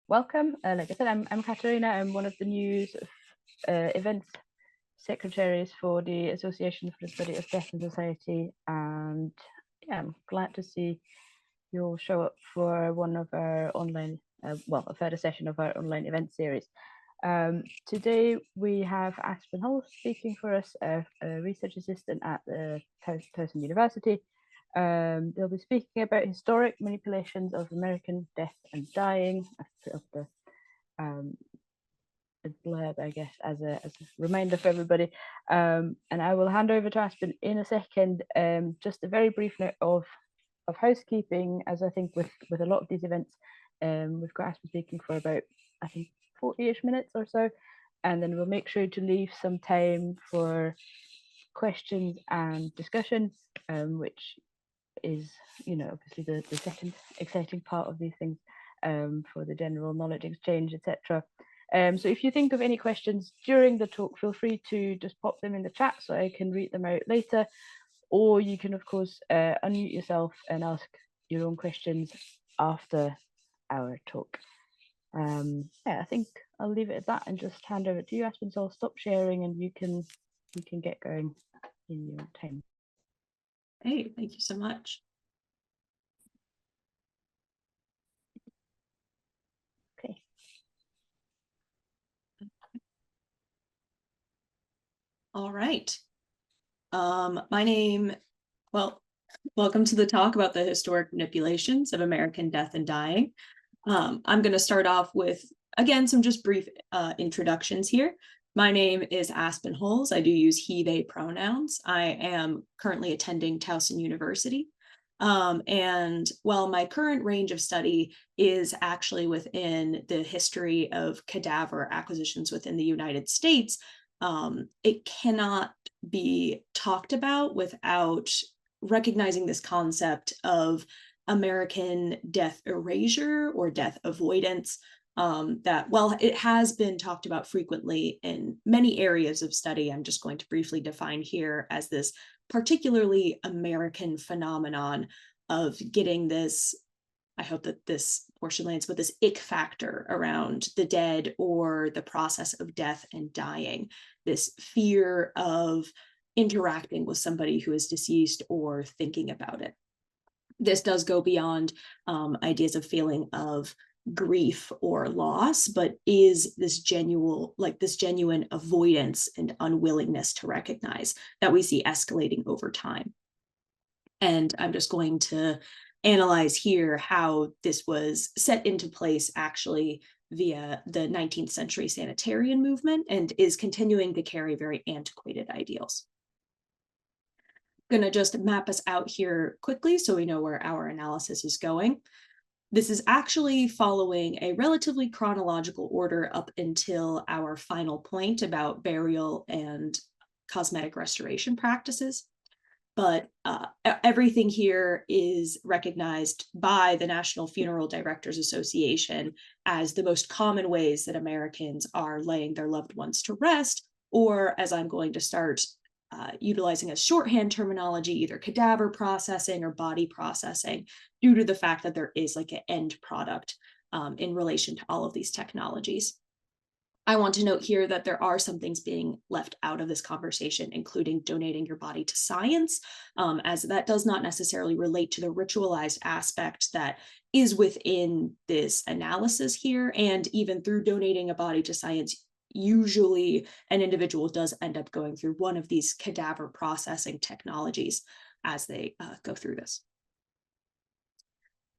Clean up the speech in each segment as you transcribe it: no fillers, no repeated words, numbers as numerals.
welcome. Like I said, I'm Katerina. I'm one of the new events secretaries for the Association for the Study of Death in Society, and yeah, I'm glad to see you all show up for one of our online, a further session of our online event series. Today we have Aspen Hall speaking for us, a research assistant at the Towson University. They'll be speaking about historic manipulations of American death and dying. I've put up the blurb, I guess, as a reminder for everybody. And I will hand over to Aspen in a second. Just a very brief note of housekeeping, as I think with a lot of these events, we've got Aspen speaking for about, I think, 40-ish minutes or so, and then we'll make sure to leave some time for questions and discussion, which is, obviously the second exciting part of these things, for the general knowledge exchange, etc. So if you think of any questions during the talk, feel free to just pop them in the chat so I can read them out later, or you can, of course, unmute yourself and ask your own questions after our talk. Yeah, I think I'll leave it at that and just hand over to you, Aspen. So I'll stop sharing and you can get going in your own time. Hey, thank you so much. Okay. All right. Welcome to the talk about the historic manipulations of American death and dying. I'm going to start off with, again, some just brief introductions here. My name is Aspen Holes. I do use he, they pronouns. I am currently attending Towson University. And while my current range of study is actually within the history of cadaver acquisitions within the United States, it cannot be talked about without recognizing this concept of American death erasure or death avoidance, that while it has been talked about frequently in many areas of study, I'm just going to briefly define here as this particularly American phenomenon of getting this, I hope that this portion lands, but this ick factor around the dead or the process of death and dying, this fear of interacting with somebody who is deceased or thinking about it. This does go beyond ideas of feeling of grief or loss, but is this genuine avoidance and unwillingness to recognize that we see escalating over time. And I'm just going to analyze here how this was set into place actually via the 19th century sanitarian movement and is continuing to carry very antiquated ideals. I'm going to just map us out here quickly so we know where our analysis is going. This is actually following a relatively chronological order up until our final point about burial and cosmetic restoration practices. But everything here is recognized by the National Funeral Directors Association as the most common ways that Americans are laying their loved ones to rest, or as I'm going to start utilizing as shorthand terminology, either cadaver processing or body processing, due to the fact that there is like an end product in relation to all of these technologies. I want to note here that there are some things being left out of this conversation, including donating your body to science, as that does not necessarily relate to the ritualized aspect that is within this analysis here. And even through donating a body to science, usually an individual does end up going through one of these cadaver processing technologies as they go through this.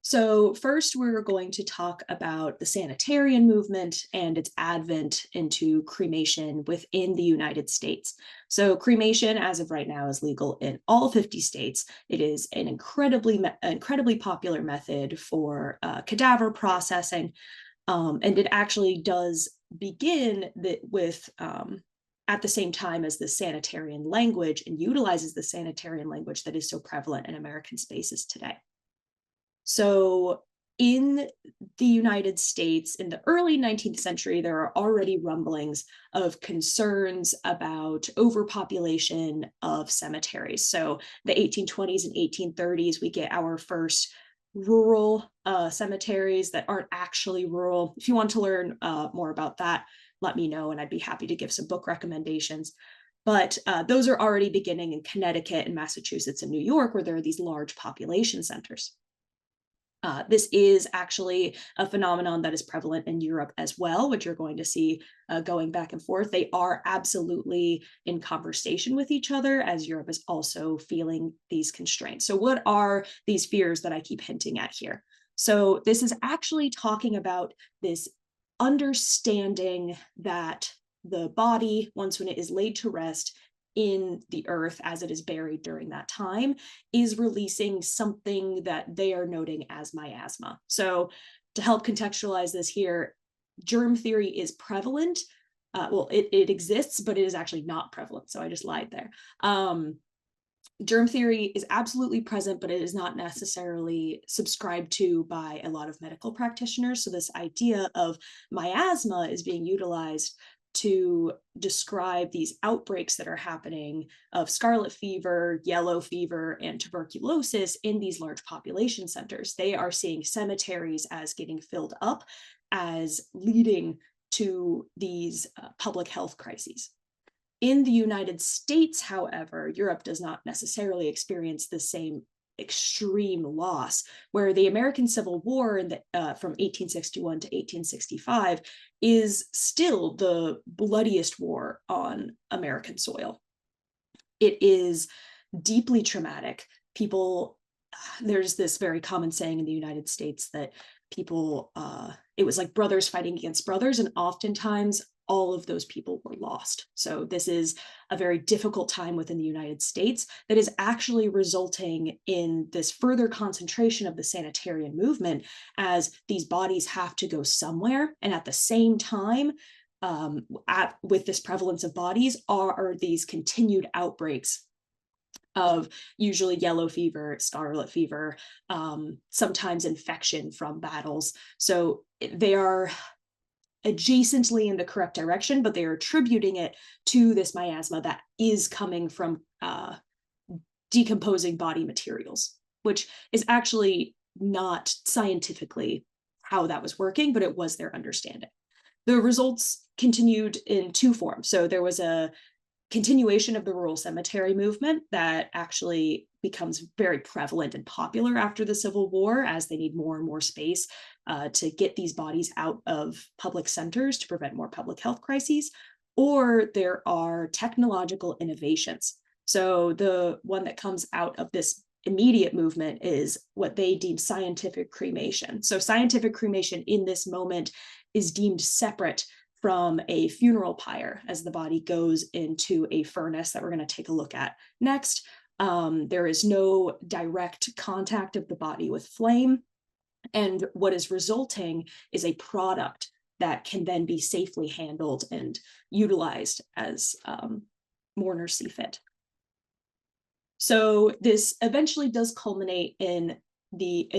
So first, we're going to talk about the sanitarian movement and its advent into cremation within the United States. So cremation, as of right now, is legal in all 50 states. It is an incredibly popular method for cadaver processing, and it actually does begin with at the same time as the sanitarian language and utilizes the sanitarian language that is so prevalent in American spaces today. So in the United States, in the early 19th century, there are already rumblings of concerns about overpopulation of cemeteries. So the 1820s and 1830s, we get our first rural cemeteries that aren't actually rural. If you want to learn more about that, let me know, and I'd be happy to give some book recommendations. But those are already beginning in Connecticut and Massachusetts and New York, where there are these large population centers. This is actually a phenomenon that is prevalent in Europe as well, which you're going to see going back and forth. They are absolutely in conversation with each other, as Europe is also feeling these constraints. So what are these fears that I keep hinting at here? So this is actually talking about this understanding that the body, once when it is laid to rest in the earth as it is buried during that time, is releasing something that they are noting as miasma. So to help contextualize this here, germ theory is prevalent. Well, it exists, but it is actually not prevalent. So I just lied there. Germ theory is absolutely present, but it is not necessarily subscribed to by a lot of medical practitioners. So this idea of miasma is being utilized to describe these outbreaks that are happening of scarlet fever, yellow fever, and tuberculosis in these large population centers. They are seeing cemeteries as getting filled up, as leading to these public health crises. In the United States, however, Europe does not necessarily experience the same extreme loss, where the American Civil War from 1861 to 1865 is still the bloodiest war on American soil. It is deeply traumatic. There's this very common saying in the United States that it was like brothers fighting against brothers, and oftentimes all of those people were lost. So this is a very difficult time within the United States that is actually resulting in this further concentration of the sanitarian movement, as these bodies have to go somewhere. And at the same time, with this prevalence of bodies are these continued outbreaks of usually yellow fever, scarlet fever, sometimes infection from battles. So they are adjacently in the correct direction, but they are attributing it to this miasma that is coming from decomposing body materials, which is actually not scientifically how that was working, but it was their understanding. The results continued in two forms. So there was a continuation of the rural cemetery movement that actually becomes very prevalent and popular after the Civil War, as they need more and more space to get these bodies out of public centers to prevent more public health crises. Or there are technological innovations. So the one that comes out of this immediate movement is what they deem scientific cremation. So scientific cremation in this moment is deemed separate from a funeral pyre, as the body goes into a furnace that we're going to take a look at next. There is no direct contact of the body with flame. And what is resulting is a product that can then be safely handled and utilized as mourners see fit. So this eventually does culminate in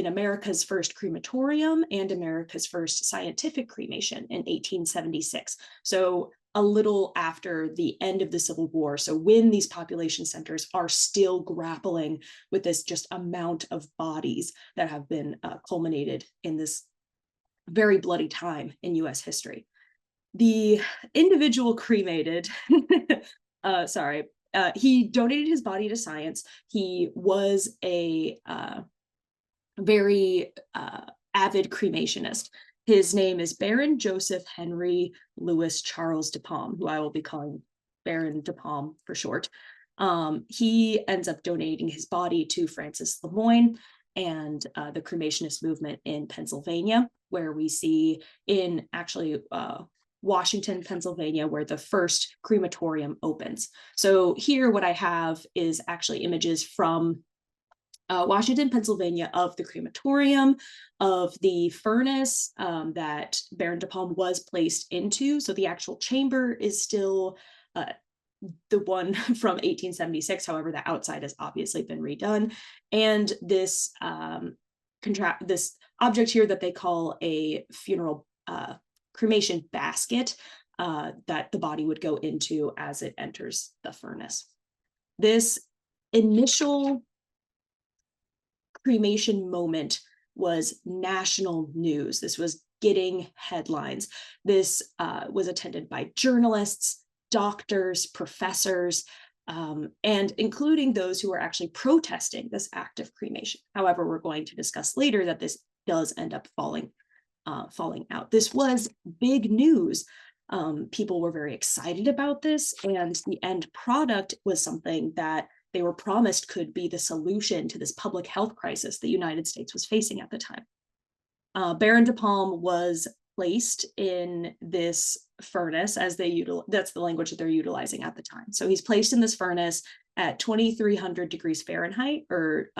America's first crematorium and America's first scientific cremation in 1876. So a little after the end of the Civil War. So when these population centers are still grappling with this just amount of bodies that have been culminated in this very bloody time in US history. The individual cremated, he donated his body to science. He was a very avid cremationist. His name is Baron Joseph Henry Louis Charles de Palm, who I will be calling Baron de Palm for short. He ends up donating his body to Francis Lemoyne and the cremationist movement in Pennsylvania, where we see in actually Washington, Pennsylvania, where the first crematorium opens. So here what I have is actually images from Washington, Pennsylvania, of the crematorium, of the furnace that Baron de Palm was placed into. So the actual chamber is still the one from 1876. However, the outside has obviously been redone. And this this object here that they call a funeral cremation basket that the body would go into as it enters the furnace. This initial cremation moment was national news. This was getting headlines. This was attended by journalists, doctors, professors, and including those who were actually protesting this act of cremation. However, we're going to discuss later that this does end up falling out. This was big news. People were very excited about this, and the end product was something that they were promised could be the solution to this public health crisis the United States was facing at the time. Baron de Palm was placed in this furnace as that's the language that they're utilizing at the time. So he's placed in this furnace at 2,300 degrees Fahrenheit, or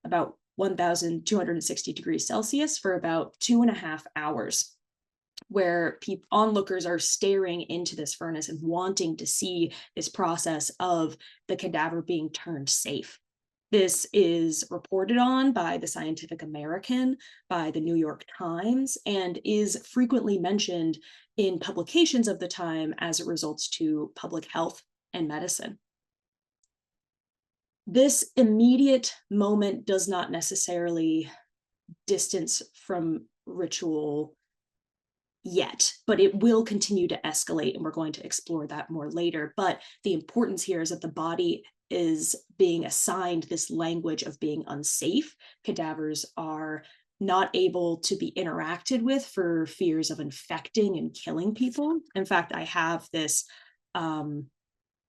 about 1,260 degrees Celsius, for about 2.5 hours, where onlookers are staring into this furnace and wanting to see this process of the cadaver being turned safe. This is reported on by the Scientific American, by the New York Times, and is frequently mentioned in publications of the time as it results to public health and medicine. This immediate moment does not necessarily distance from ritual yet, but it will continue to escalate, and we're going to explore that more later. But the importance here is that the body is being assigned this language of being unsafe. Cadavers are not able to be interacted with for fears of infecting and killing people. In fact, I have this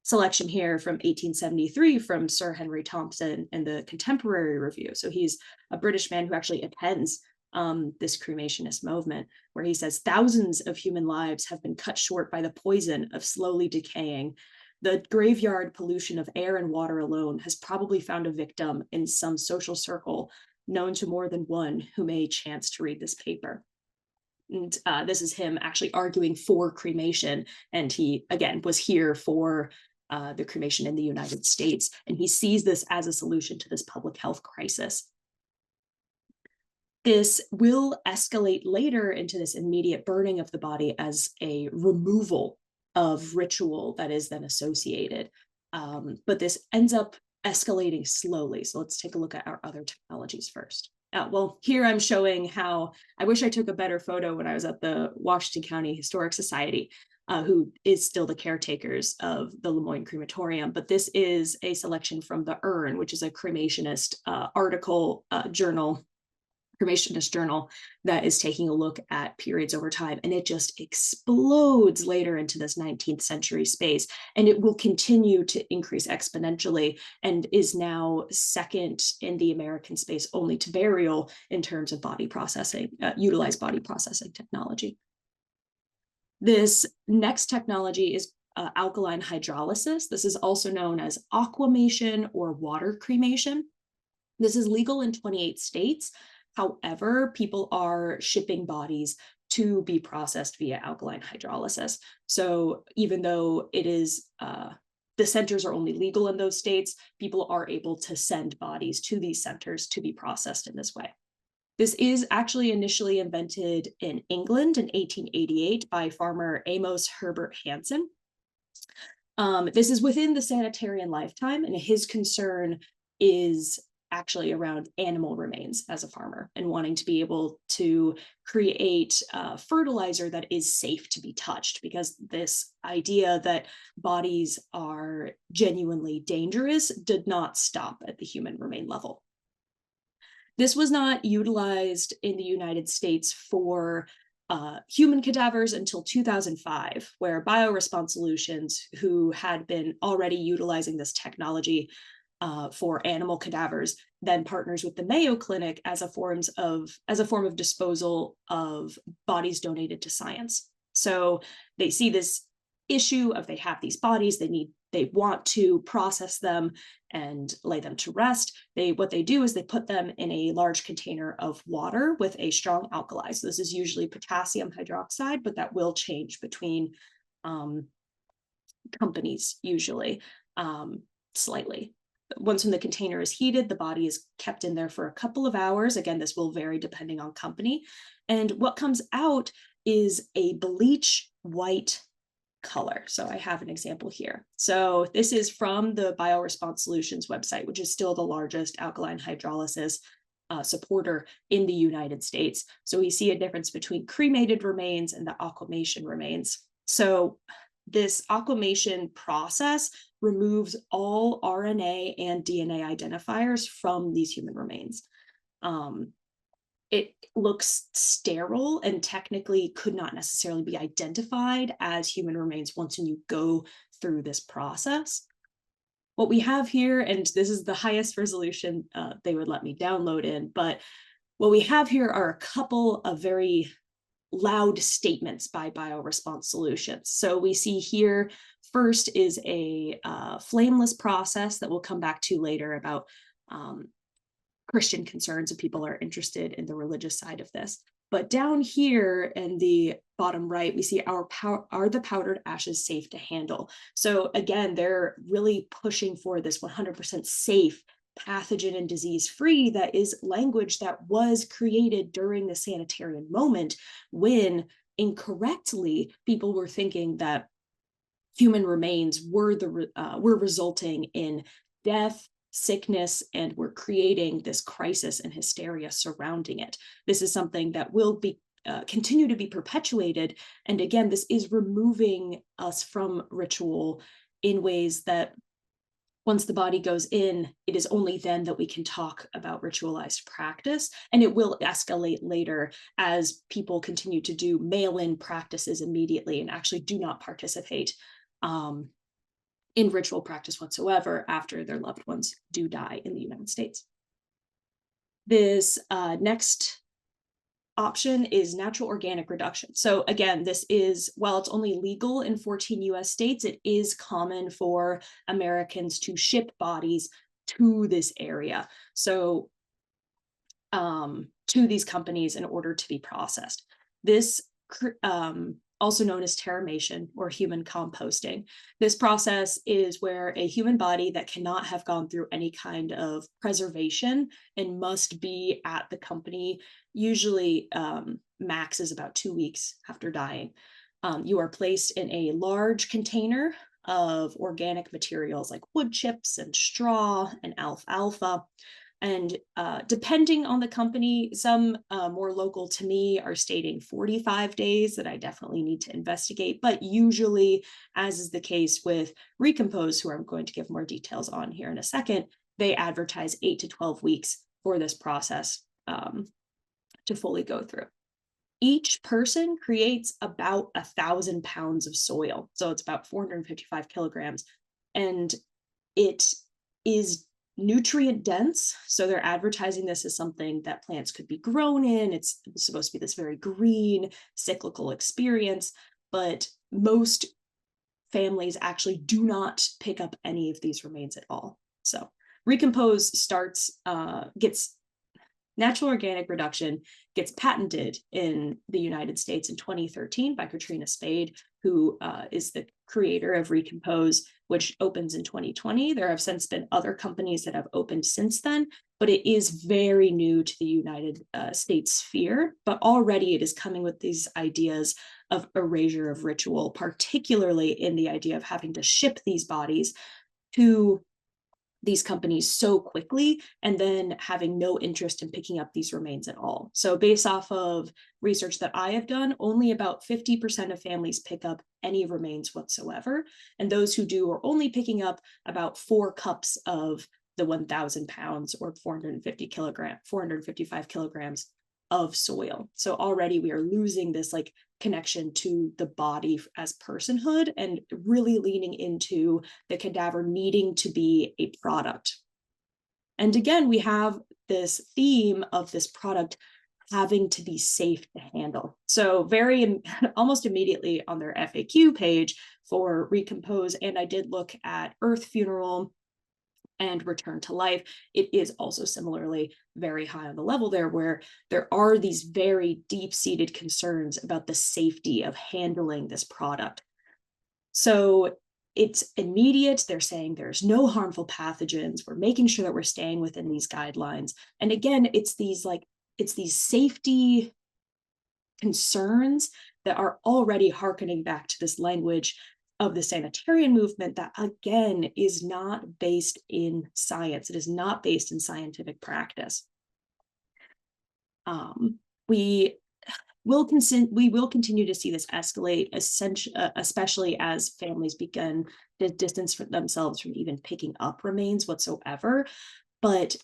selection here from 1873 from Sir Henry Thompson in the Contemporary Review. So he's a British man who actually attends this cremationist movement, where he says, thousands of human lives have been cut short by the poison of slowly decaying. The graveyard pollution of air and water alone has probably found a victim in some social circle known to more than one who may chance to read this paper. And this is him actually arguing for cremation. And he, again, was here for the cremation in the United States. And he sees this as a solution to this public health crisis. This will escalate later into this immediate burning of the body as a removal of ritual that is then associated. But this ends up escalating slowly. So let's take a look at our other technologies first. Well, here I'm showing how, I wish I took a better photo when I was at the Washington County Historic Society, who is still the caretakers of the Lemoyne Crematorium. But this is a selection from the Urn, which is a cremationist cremationist journal that is taking a look at periods over time, and it just explodes later into this 19th century space, and it will continue to increase exponentially and is now second in the American space only to burial in terms of body processing, utilized body processing technology. This next technology is alkaline hydrolysis. This is also known as aquamation or water cremation. This is legal in 28 states. However, people are shipping bodies to be processed via alkaline hydrolysis. So even though it is, the centers are only legal in those states, people are able to send bodies to these centers to be processed in this way. This is actually initially invented in England in 1888 by farmer Amos Herbert Hansen. This is within the Sanitarian lifetime, and his concern is actually around animal remains as a farmer and wanting to be able to create fertilizer that is safe to be touched, because this idea that bodies are genuinely dangerous did not stop at the human remain level. This was not utilized in the United States for human cadavers until 2005, where BioResponse Solutions, who had been already utilizing this technology for animal cadavers, then partners with the Mayo Clinic as a form of disposal of bodies donated to science. So they see this issue of they have these bodies, they want to process them and lay them to rest. What they do is they put them in a large container of water with a strong alkali. So this is usually potassium hydroxide, but that will change between companies usually slightly. Once when the container is heated, the body is kept in there for a couple of hours. Again, this will vary depending on company. And what comes out is a bleach white color. So I have an example here. So this is from the BioResponse Solutions website, which is still the largest alkaline hydrolysis supporter in the United States. So we see a difference between cremated remains and the aquamation remains. So this aquamation process removes all RNA and DNA identifiers from these human remains. It looks sterile and technically could not necessarily be identified as human remains once you go through this process. What we have here, and this is the highest resolution they would let me download in, but what we have here are a couple of very loud statements by Bioresponse Solutions. So we see here, first is a flameless process that we'll come back to later about Christian concerns if people are interested in the religious side of this. But down here in the bottom right, we see are the powdered ashes safe to handle? So again, they're really pushing for this 100% safe, pathogen and disease-free. That is language that was created during the sanitarian moment when incorrectly people were thinking that human remains were resulting in death, sickness, and we're creating this crisis and hysteria surrounding it. This is something that will be continue to be perpetuated. And again, this is removing us from ritual in ways that once the body goes in, it is only then that we can talk about ritualized practice. And it will escalate later as people continue to do mail-in practices immediately and actually do not participate in ritual practice whatsoever after their loved ones do die in the United States. This next option is natural organic reduction. So again, this is, while it's only legal in 14 US states, it is common for Americans to ship bodies to this area. So to these companies in order to be processed. This also known as terramation or human composting. This process is where a human body that cannot have gone through any kind of preservation and must be at the company, usually max is about 2 weeks after dying. You are placed in a large container of organic materials like wood chips and straw and alfalfa. And depending on the company, some more local to me are stating 45 days that I definitely need to investigate. But usually, as is the case with Recompose, who I'm going to give more details on here in a second, they advertise 8 to 12 weeks for this process to fully go through. Each person creates about 1,000 pounds of soil. So it's about 455 kilograms. And it is nutrient dense. So they're advertising this as something that plants could be grown in. It's supposed to be this very green, cyclical experience, but most families actually do not pick up any of these remains at all. So Recompose gets natural organic reduction, gets patented in the United States in 2013 by Katrina Spade, who is the creator of Recompose, which opens in 2020. There have since been other companies that have opened since then, but it is very new to the United States sphere. But already it is coming with these ideas of erasure of ritual, particularly in the idea of having to ship these bodies to these companies so quickly and then having no interest in picking up these remains at all. So based off of research that I have done, only about 50% of families pick up any remains whatsoever. And those who do are only picking up about 4 cups of the 1,000 pounds or 455 kilograms of soil. So already we are losing this like connection to the body as personhood and really leaning into the cadaver needing to be a product. And again, we have this theme of this product having to be safe to handle. So almost immediately on their FAQ page for Recompose, and I did look at Earth Funeral and Return to Life, it is also similarly very high on the level there, where there are these very deep-seated concerns about the safety of handling this product. So it's immediate. They're saying there's no harmful pathogens. We're making sure that we're staying within these guidelines. And again, it's these safety concerns that are already hearkening back to this language of the sanitarian movement that, again, is not based in science. It is not based in scientific practice. We we will continue to see this escalate, especially as families begin to distance themselves from even picking up remains whatsoever. But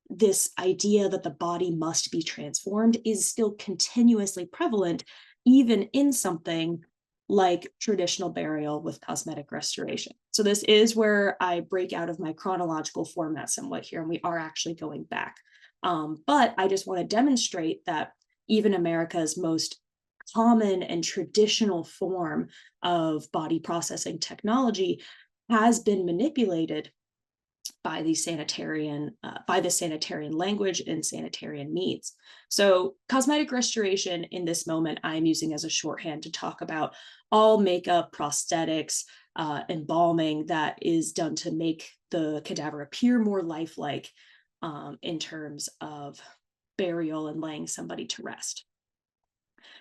this idea that the body must be transformed is still continuously prevalent, even in something like traditional burial with cosmetic restoration. So this is where I break out of my chronological format somewhat here, and we are actually going back. But I just want to demonstrate that even America's most common and traditional form of body processing technology has been manipulated by the sanitarian language and sanitarian needs. So cosmetic restoration in this moment, I'm using as a shorthand to talk about all makeup, prosthetics, embalming that is done to make the cadaver appear more lifelike in terms of burial and laying somebody to rest.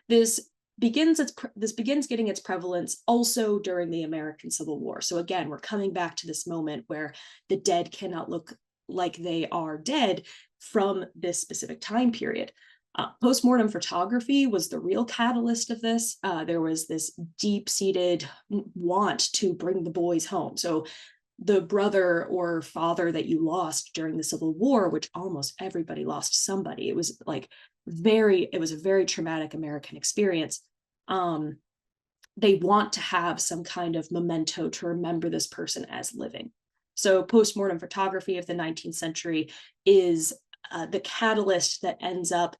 This begins getting its prevalence also during the American Civil War. So again, we're coming back to this moment where the dead cannot look like they are dead from this specific time period. Postmortem photography was the real catalyst of this. There was this deep-seated want to bring the boys home. So the brother or father that you lost during the Civil War, which almost everybody lost somebody. It was a very traumatic American experience. They want to have some kind of memento to remember this person as living. So postmortem photography of the 19th century is the catalyst that ends up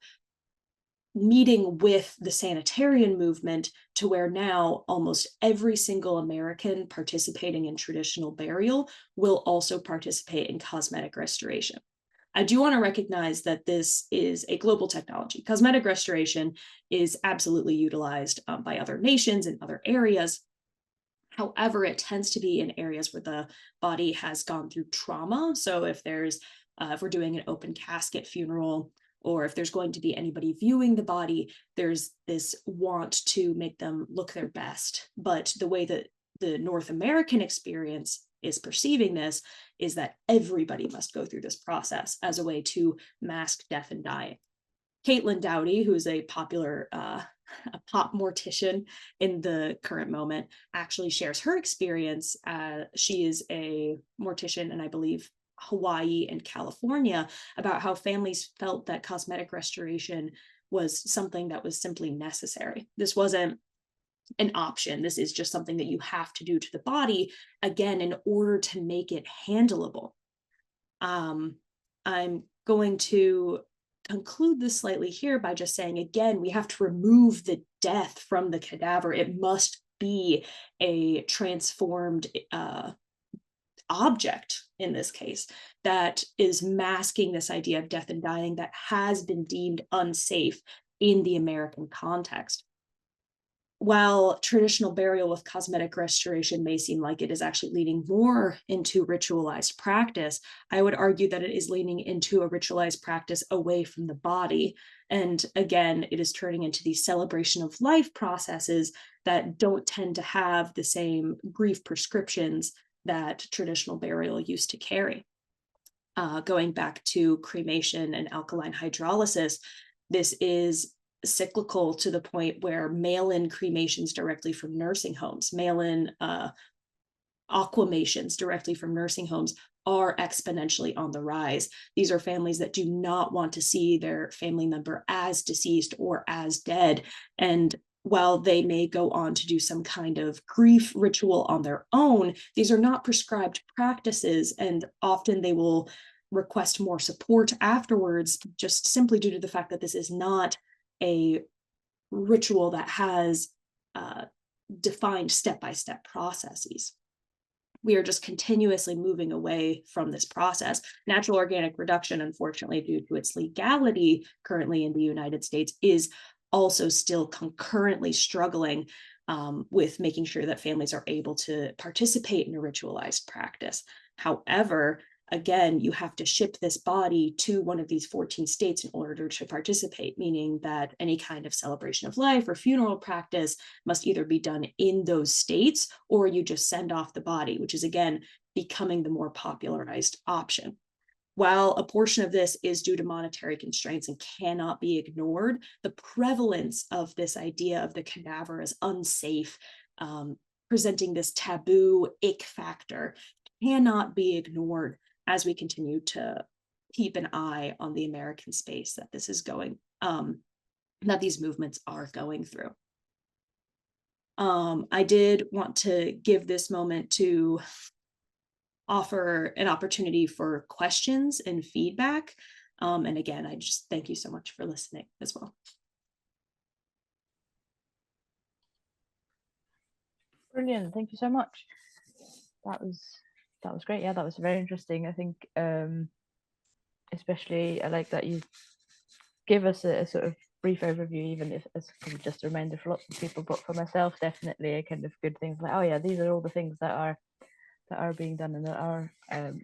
meeting with the sanitarian movement to where now almost every single American participating in traditional burial will also participate in cosmetic restoration. I do want to recognize that this is a global technology. Cosmetic restoration is absolutely utilized by other nations and other areas. However, it tends to be in areas where the body has gone through trauma. So if we're doing an open casket funeral, or if there's going to be anybody viewing the body, there's this want to make them look their best. But the way that the North American experience is perceiving this is that everybody must go through this process as a way to mask death and dying. Caitlin Dowdy, who is a popular a pop mortician in the current moment, actually shares her experience. She is a mortician, and I believe Hawaii and California, about how families felt that cosmetic restoration was something that was simply necessary. This wasn't an option. This is just something that you have to do to the body, again, in order to make it handleable. I'm going to conclude this slightly here by just saying, again, we have to remove the death from the cadaver. It must be a transformed object in this case that is masking this idea of death and dying that has been deemed unsafe in the American context. While traditional burial with cosmetic restoration may seem like it is actually leaning more into ritualized practice, I would argue that it is leaning into a ritualized practice away from the body. And again, it is turning into these celebration of life processes that don't tend to have the same grief prescriptions that traditional burial used to carry. Going back to cremation and alkaline hydrolysis, this is cyclical to the point where mail-in cremations directly from nursing homes, mail-in aquamations directly from nursing homes are exponentially on the rise. These are families that do not want to see their family member as deceased or as dead. And while they may go on to do some kind of grief ritual on their own, these are not prescribed practices, and often they will request more support afterwards, just simply due to the fact that this is not a ritual that has defined step-by-step processes. We are just continuously moving away from this process. Natural organic reduction, unfortunately, due to its legality currently in the United States, is also still concurrently struggling with making sure that families are able to participate in a ritualized practice. However, again, you have to ship this body to one of these 14 states in order to participate, meaning that any kind of celebration of life or funeral practice must either be done in those states, or you just send off the body, which is, again, becoming the more popularized option. while a portion of this is due to monetary constraints and cannot be ignored, the prevalence of this idea of the cadaver as unsafe, presenting this taboo ick factor, cannot be ignored as we continue to keep an eye on the American space that this is going, that these movements are going through. I did want to give this moment to offer an opportunity for questions and feedback. And again, I just thank you so much for listening as well. Brilliant, thank you so much. That was great. Yeah, that was very interesting. I think especially I like that you give us a sort of brief overview, even if as just a reminder for lots of people, but for myself definitely a kind of good things like, oh yeah, these are all the things that are being done, and there are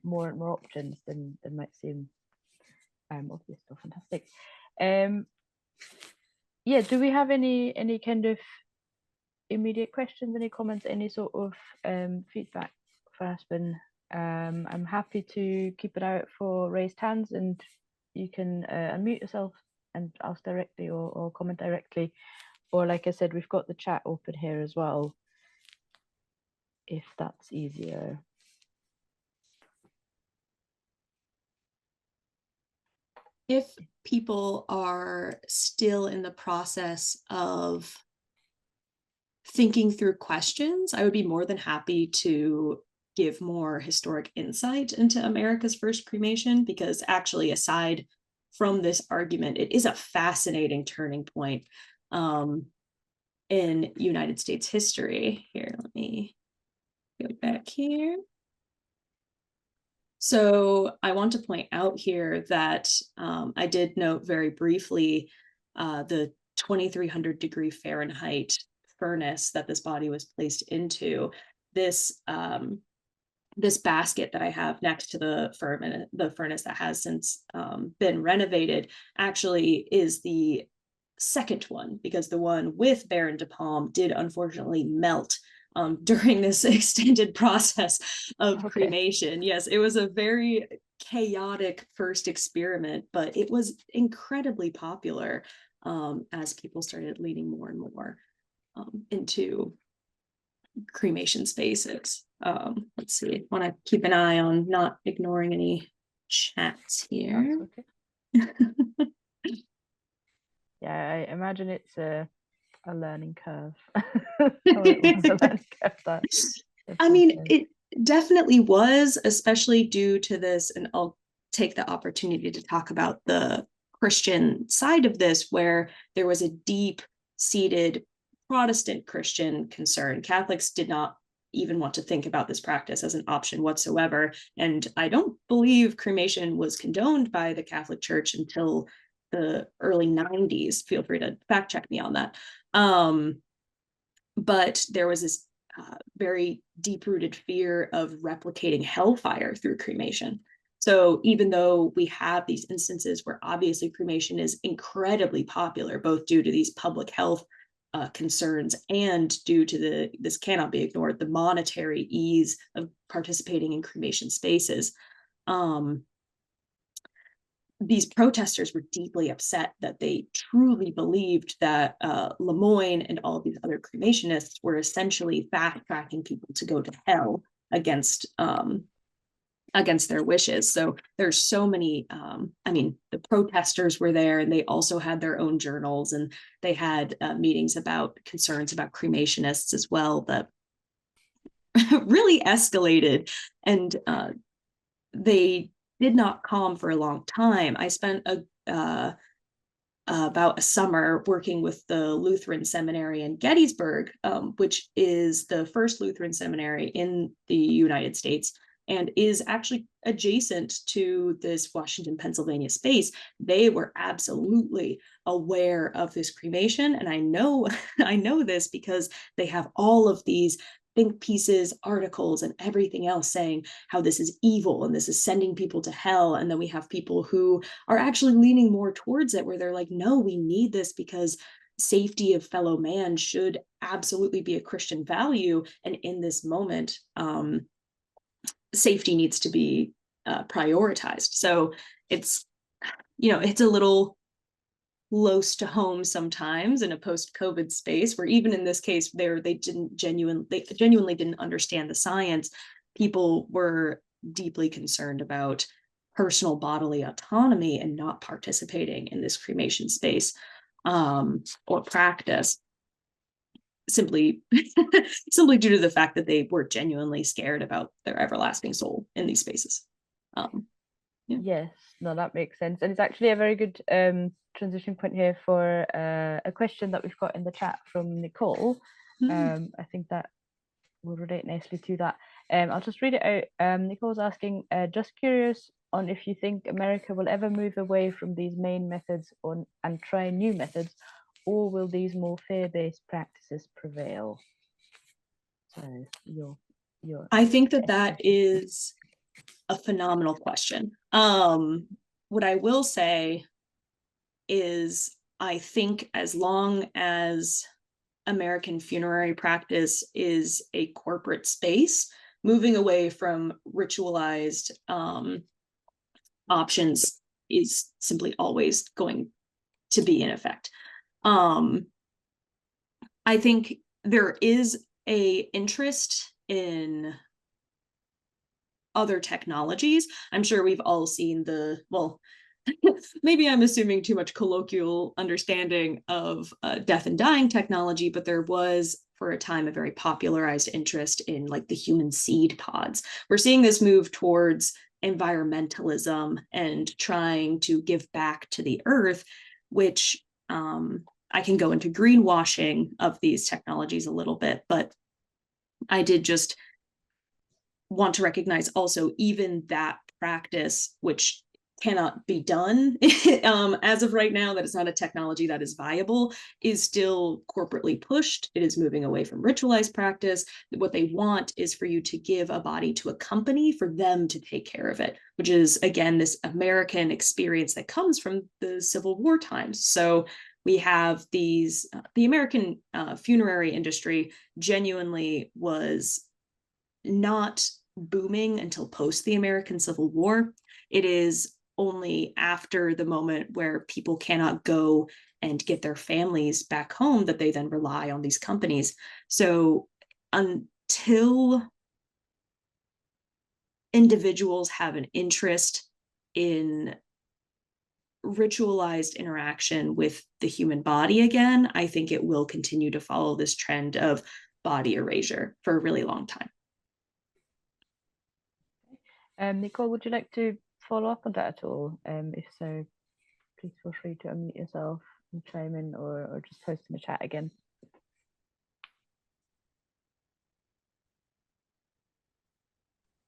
more and more options than might seem obvious. So fantastic. Yeah, do we have any kind of immediate questions, any comments, any sort of feedback for Aspen? I'm happy to keep an eye out for raised hands, and you can unmute yourself and ask directly or comment directly, or like I said, we've got the chat open here as well, if that's easier. If people are still in the process of thinking through questions, I would be more than happy to give more historic insight into America's first cremation, because actually, aside from this argument, it is a fascinating turning point in United States history. Here, let me go back here. So I want to point out here that I did note very briefly the 2300 degree Fahrenheit furnace that this body was placed into. This this basket that I have next to the furnace that has since been renovated actually is the second one, because the one with Baron de Palm did unfortunately melt during this extended process of cremation. Yes, it was a very chaotic first experiment, but it was incredibly popular as people started leaning more and more into cremation spaces. Let's see, I want to keep an eye on not ignoring any chats here. Yeah, I imagine it's a learning curve. I mean, it definitely was, especially due to this, and I'll take the opportunity to talk about the Christian side of this, where there was a deep-seated Protestant Christian concern. Catholics did not even want to think about this practice as an option whatsoever, and I don't believe cremation was condoned by the Catholic Church until the early 90s. Feel free to fact check me on that. But there was this very deep-rooted fear of replicating hellfire through cremation. So even though we have these instances where obviously cremation is incredibly popular, both due to these public health concerns and due to this cannot be ignored, the monetary ease of participating in cremation spaces, these protesters were deeply upset that they truly believed that Lemoyne and all of these other cremationists were essentially fast-tracking people to go to hell against their wishes. So there's so many, I mean, the protesters were there, and they also had their own journals, and they had meetings about concerns about cremationists as well that really escalated, and they did not calm for a long time. I spent about a summer working with the Lutheran Seminary in Gettysburg, which is the first Lutheran seminary in the United States and is actually adjacent to this Washington, Pennsylvania space. They were absolutely aware of this cremation, and I know this because they have all of these think pieces, articles, and everything else saying how this is evil and this is sending people to hell. And then we have people who are actually leaning more towards it, where they're like, no, we need this because safety of fellow man should absolutely be a Christian value. And in this moment, safety needs to be prioritized. So it's, it's a little close to home sometimes in a post-COVID space, where even in this case, they genuinely didn't understand the science. People were deeply concerned about personal bodily autonomy and not participating in this cremation space or practice, simply simply due to the fact that they were genuinely scared about their everlasting soul in these spaces. Yeah. Yes, no, that makes sense. And it's actually a very good transition point here for a question that we've got in the chat from Nicole. I think that will relate nicely to that. I'll just read it out. Nicole's asking, just curious on if you think America will ever move away from these main methods and try new methods, or will these more fear-based practices prevail? So I think that is a phenomenal question. What I will say is, I think as long as American funerary practice is a corporate space, moving away from ritualized options is simply always going to be in effect. I think there is a interest in other technologies. I'm sure we've all seen maybe I'm assuming too much colloquial understanding of death and dying technology, but there was for a time a very popularized interest in like the human seed pods. We're seeing this move towards environmentalism and trying to give back to the earth, which I can go into greenwashing of these technologies a little bit, but I did just want to recognize also even that practice, which cannot be done as of right now, that it's not a technology that is viable, is still corporately pushed. It is moving away from ritualized practice. What they want is for you to give a body to a company for them to take care of it, which is, again, this American experience that comes from the Civil War times. So we have the American funerary industry genuinely was not booming until post the American Civil War. It is only after the moment where people cannot go and get their families back home that they then rely on these companies. So until individuals have an interest in ritualized interaction with the human body again, I think it will continue to follow this trend of body erasure for a really long time. Nicole, would you like to follow up on that at all? If so, please feel free to unmute yourself and chime in, or just post in the chat again.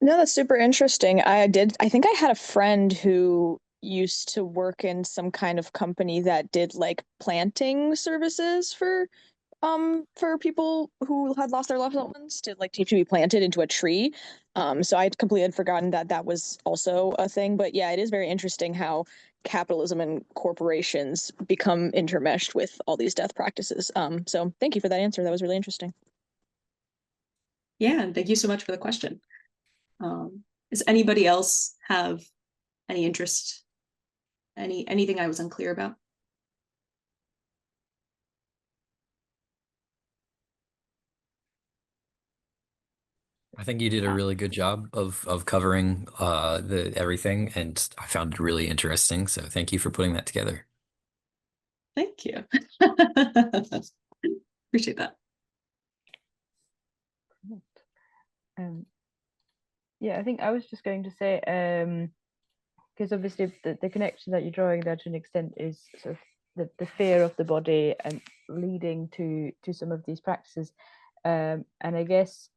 No, that's super interesting. I think I had a friend who used to work in some kind of company that did like planting services for people who had lost their loved ones, to like to be planted into a tree. So I completely had forgotten that was also a thing. But yeah, it is very interesting how capitalism and corporations become intermeshed with all these death practices. So thank you for that answer. That was really interesting. Yeah, and thank you so much for the question. Does anybody else have any interest, anything I was unclear about? I think you did a really good job of covering the everything, and I found it really interesting. So thank you for putting that together. Thank you. Appreciate that. Yeah, I think I was just going to say, because obviously the connection that you're drawing there to an extent is sort of the fear of the body and leading to some of these practices. And I guess,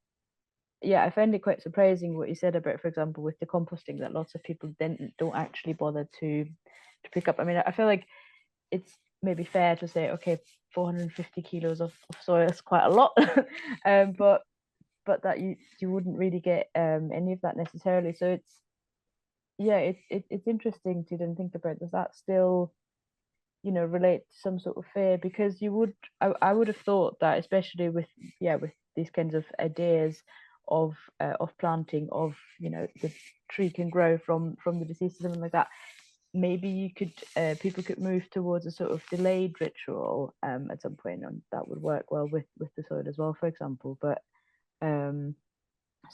yeah, I find it quite surprising what you said about, for example, with the composting, that lots of people don't actually bother to pick up. I mean, I feel like it's maybe fair to say, okay, 450 kilos of soil is quite a lot, but that you wouldn't really get any of that necessarily. So it's, yeah, it's interesting to then think about, does that still, relate to some sort of fear? Because I would have thought that, especially with these kinds of ideas of planting, of, you know, the tree can grow from the deceased or something like that. Maybe you could people could move towards a sort of delayed ritual at some point, and that would work well with the soil as well, for example. But so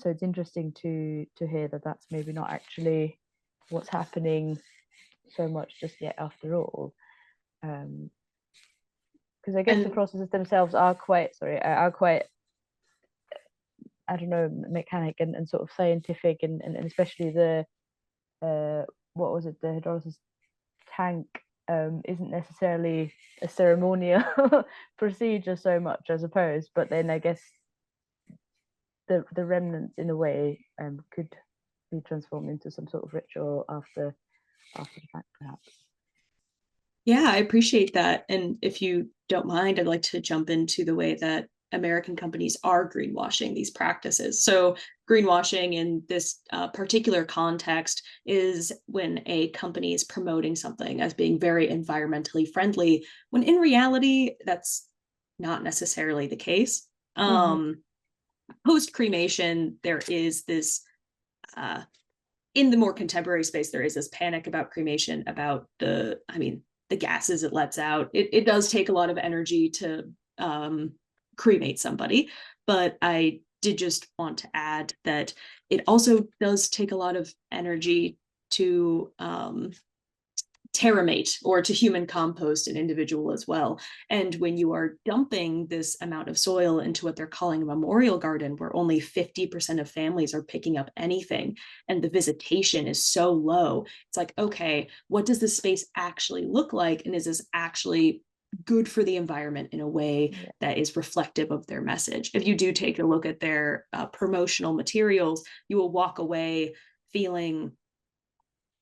it's interesting to hear that that's maybe not actually what's happening so much just yet after all. Because I guess the processes themselves are quite I don't know, mechanic and sort of scientific, and especially the what was it, the hydrolysis tank isn't necessarily a ceremonial procedure so much, I suppose, but then I guess the remnants in a way could be transformed into some sort of ritual after the fact, perhaps. Yeah, I appreciate that. And if you don't mind, I'd like to jump into the way that American companies are greenwashing these practices. So greenwashing in this particular context is when a company is promoting something as being very environmentally friendly, when in reality, that's not necessarily the case. Post-cremation, there is this, in the more contemporary space, there is this panic about cremation, about the gases it lets out. It does take a lot of energy to cremate somebody, but I did just want to add that it also does take a lot of energy to terramate or to human compost an individual as well. And when you are dumping this amount of soil into what they're calling a memorial garden, where only 50% of families are picking up anything, and the visitation is so low, it's like, okay, what does this space actually look like? And is this actually good for the environment in a way that is reflective of their message? If you do take a look at their promotional materials, you will walk away feeling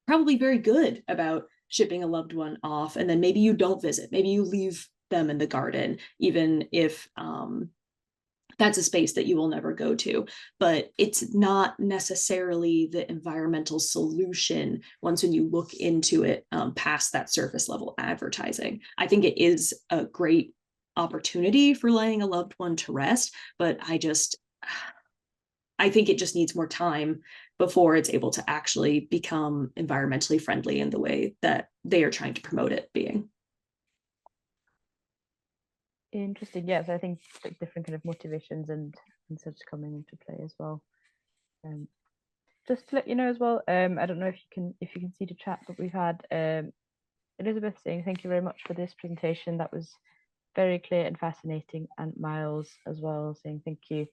probably very good about shipping a loved one off, and then maybe you don't visit, maybe you leave them in the garden, even if that's a space that you will never go to. But it's not necessarily the environmental solution once when you look into it past that surface level advertising. I think it is a great opportunity for laying a loved one to rest, but I think it just needs more time before it's able to actually become environmentally friendly in the way that they are trying to promote it being. Interesting. Yes, I think like different kind of motivations and such coming into play as well. Just to let you know as well, I don't know if you can see the chat, but we've had Elizabeth saying thank you very much for this presentation. That was very clear and fascinating, and Miles as well saying thank you.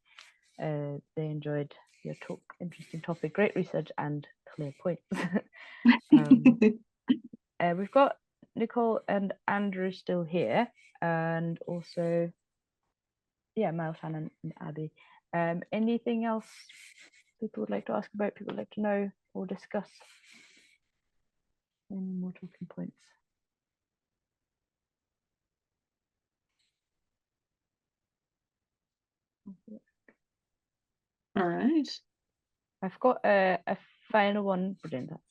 They enjoyed your talk. Interesting topic, great research and clear points. We've got Nicole and Andrew still here, and also Miles, Hannah, and Abby. Anything else people would like to ask about, people would like to know or discuss? Any more talking points? All right. I've got a final one. Brilliant, that's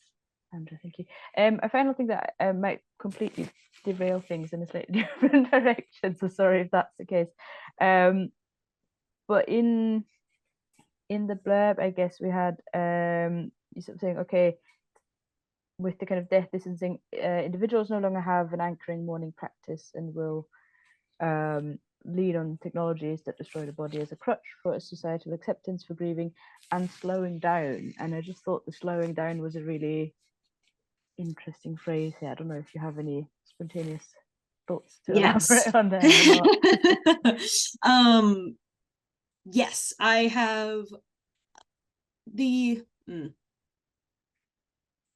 Andrew, thank you. A final thing that might completely derail things in a slightly different direction, so sorry if that's the case. But in the blurb, I guess we had you sort of saying, okay, with the kind of death distancing, individuals no longer have an anchoring mourning practice and will lean on technologies that destroy the body as a crutch for a societal acceptance for grieving and slowing down. And I just thought the slowing down was a really interesting phrase here. I don't know if you have any spontaneous thoughts to elaborate on that or not. Yes, I have.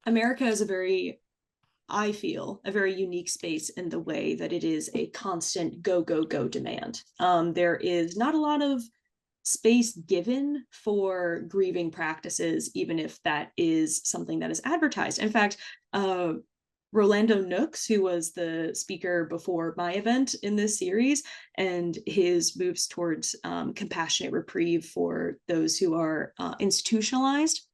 America is I feel a very unique space in the way that it is a constant go, go, go demand. There is not a lot of space given for grieving practices, even if that is something that is advertised. In fact, Rolando Nooks, who was the speaker before my event in this series, and his moves towards compassionate reprieve for those who are institutionalized.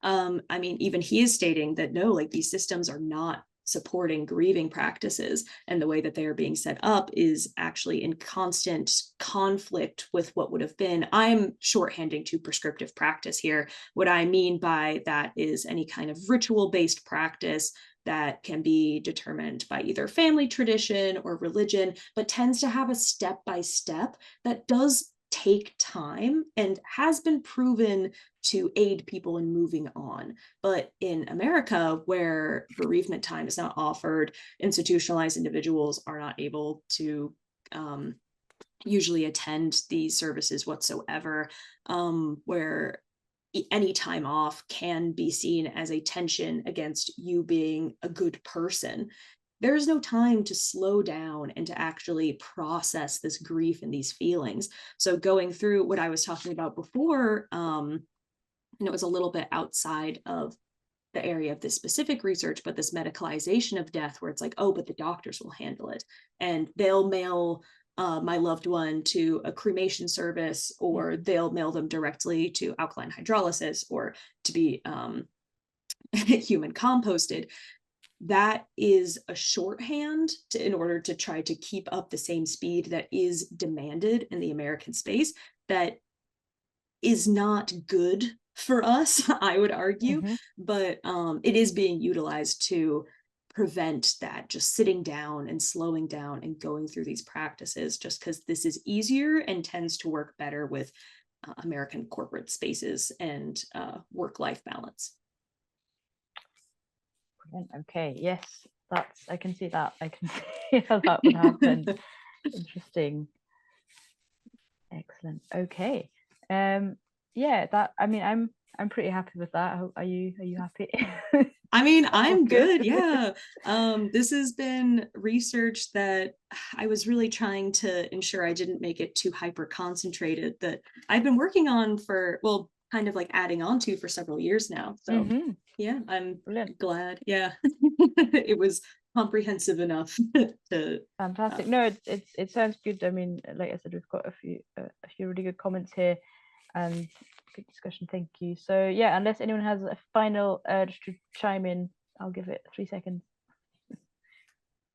I mean, even he is stating that no, like these systems are not supporting grieving practices, and the way that they are being set up is actually in constant conflict with what would have been, I'm shorthanding to prescriptive practice here. What I mean by that is any kind of ritual-based practice that can be determined by either family tradition or religion, but tends to have a step-by-step that does take time and has been proven to aid people in moving on. But in America, where bereavement time is not offered, institutionalized individuals are not able to usually attend these services whatsoever, where any time off can be seen as a tension against you being a good person. There's no time to slow down and to actually process this grief and these feelings. So going through what I was talking about before, and it was a little bit outside of the area of this specific research, but this medicalization of death, where it's like, oh, but the doctors will handle it, and they'll mail my loved one to a cremation service, or they'll mail them directly to alkaline hydrolysis, or to be human composted. That is a shorthand in order to try to keep up the same speed that is demanded in the American space, that is not good for us, I would argue, but it is being utilized to prevent that, just sitting down and slowing down and going through these practices, just because this is easier and tends to work better with American corporate spaces and work-life balance. Okay, yes, I can see that. I can see how that would happen. Interesting. Excellent. Okay. Yeah, I mean, I'm pretty happy with that. Are you happy? I mean, I'm good. Yeah. This has been research that I was really trying to ensure I didn't make it too hyper concentrated, that I've been working on for, well, kind of like adding on to for several years now. So yeah, I'm glad. Yeah. It was comprehensive enough to fantastic. No, it sounds good. I mean, like I said, we've got a few really good comments here and good discussion. Thank you. So yeah, unless anyone has a final urge to chime in, I'll give it 3 seconds.